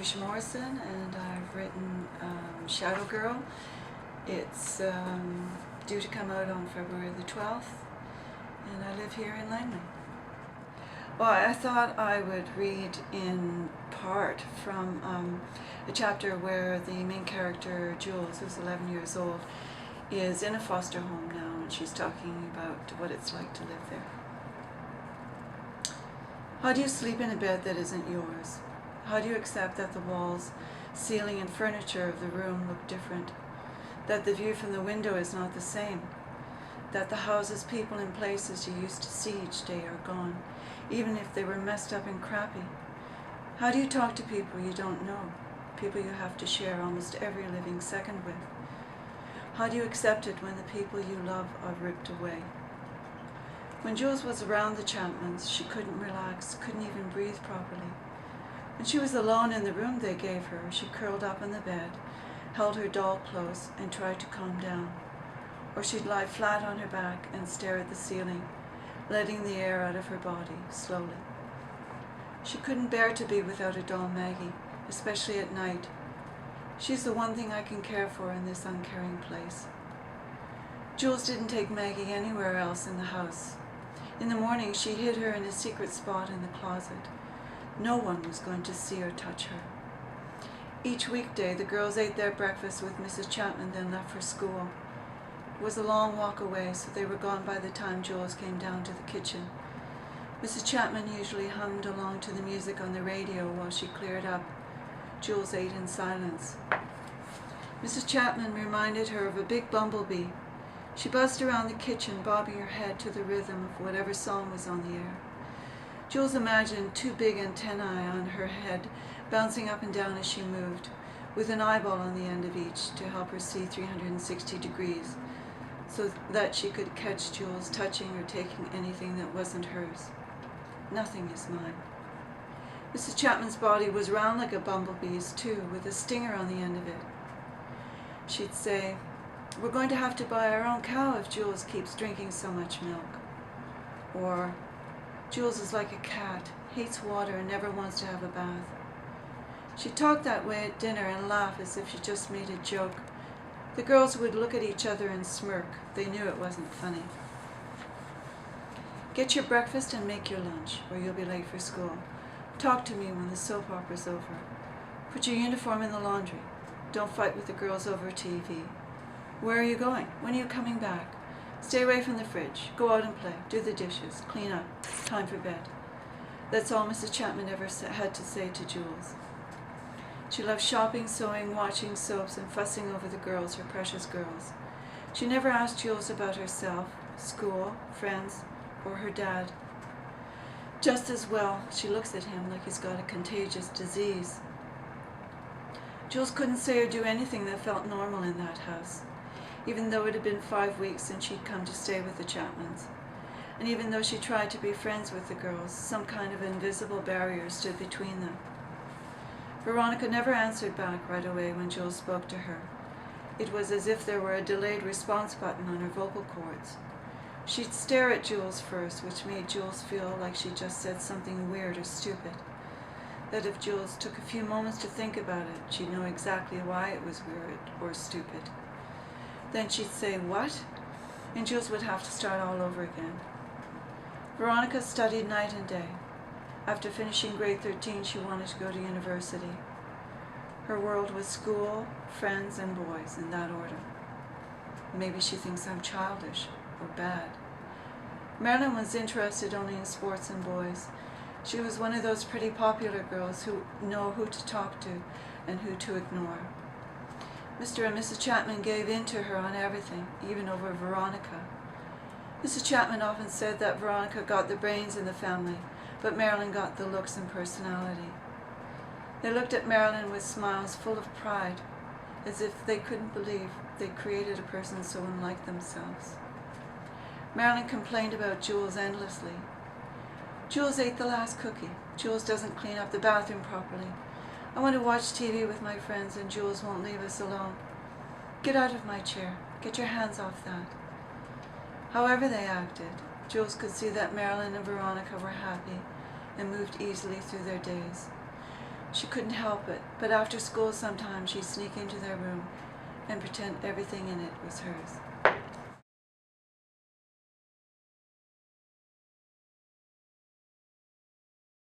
Patricia Morrison, and I've written Shadow Girl. It's due to come out on February the 12th, and I live here in Langley. Well, I thought I would read in part from a chapter where the main character, Jules, who's 11 years old, is in a foster home now, and she's talking about what it's like to live there. How do you sleep in a bed that isn't yours? How do you accept that the walls, ceiling, and furniture of the room look different? That the view from the window is not the same? That the houses, people, and places you used to see each day are gone, even if they were messed up and crappy? How do you talk to people you don't know, people you have to share almost every living second with? How do you accept it when the people you love are ripped away? When Jules was around the Chapmans, she couldn't relax, couldn't even breathe properly. When she was alone in the room they gave her, she curled up on the bed, held her doll close, and tried to calm down. Or she'd lie flat on her back and stare at the ceiling, letting the air out of her body, slowly. She couldn't bear to be without her doll Maggie, especially at night. She's the one thing I can care for in this uncaring place. Jules didn't take Maggie anywhere else in the house. In the morning, she hid her in a secret spot in the closet. No one was going to see or touch her. Each weekday, the girls ate their breakfast with Mrs. Chapman, then left for school. It was a long walk away, so they were gone by the time Jules came down to the kitchen. Mrs. Chapman usually hummed along to the music on the radio while she cleared up. Jules ate in silence. Mrs. Chapman reminded her of a big bumblebee. She buzzed around the kitchen, bobbing her head to the rhythm of whatever song was on the air. Jules imagined two big antennae on her head, bouncing up and down as she moved, with an eyeball on the end of each to help her see 360 degrees, so that she could catch Jules touching or taking anything that wasn't hers. Nothing is mine. Mrs. Chapman's body was round like a bumblebee's, too, with a stinger on the end of it. She'd say, "We're going to have to buy our own cow if Jules keeps drinking so much milk." Or, "Jules is like a cat, hates water and never wants to have a bath." She talked that way at dinner and laugh as if she just made a joke. The girls would look at each other and smirk. They knew it wasn't funny. "Get your breakfast and make your lunch, or you'll be late for school. Talk to me when the soap opera's over. Put your uniform in the laundry. Don't fight with the girls over TV. Where are you going? When are you coming back? Stay away from the fridge. Go out and play. Do the dishes. Clean up. Time for bed." That's all Mrs. Chapman ever had to say to Jules. She loved shopping, sewing, watching soaps, and fussing over the girls, her precious girls. She never asked Jules about herself, school, friends, or her dad. Just as well, she looks at him like he's got a contagious disease. Jules couldn't say or do anything that felt normal in that house, even though it had been 5 weeks since she'd come to stay with the Chapmans. And even though she tried to be friends with the girls, some kind of invisible barrier stood between them. Veronica never answered back right away when Jules spoke to her. It was as if there were a delayed response button on her vocal cords. She'd stare at Jules first, which made Jules feel like she just said something weird or stupid. That if Jules took a few moments to think about it, she'd know exactly why it was weird or stupid. Then she'd say, "What?" and Jules would have to start all over again. Veronica studied night and day. After finishing grade 13, she wanted to go to university. Her world was school, friends, and boys, in that order. Maybe she thinks I'm childish or bad. Marilyn was interested only in sports and boys. She was one of those pretty popular girls who know who to talk to and who to ignore. Mr. and Mrs. Chapman gave in to her on everything, even over Veronica. Mrs. Chapman often said that Veronica got the brains in the family, but Marilyn got the looks and personality. They looked at Marilyn with smiles full of pride, as if they couldn't believe they'd created a person so unlike themselves. Marilyn complained about Jules endlessly. "Jules ate the last cookie. Jules doesn't clean up the bathroom properly. I want to watch TV with my friends and Jules won't leave us alone. Get out of my chair. Get your hands off that." However they acted, Jules could see that Marilyn and Veronica were happy and moved easily through their days. She couldn't help it, but after school sometimes she'd sneak into their room and pretend everything in it was hers.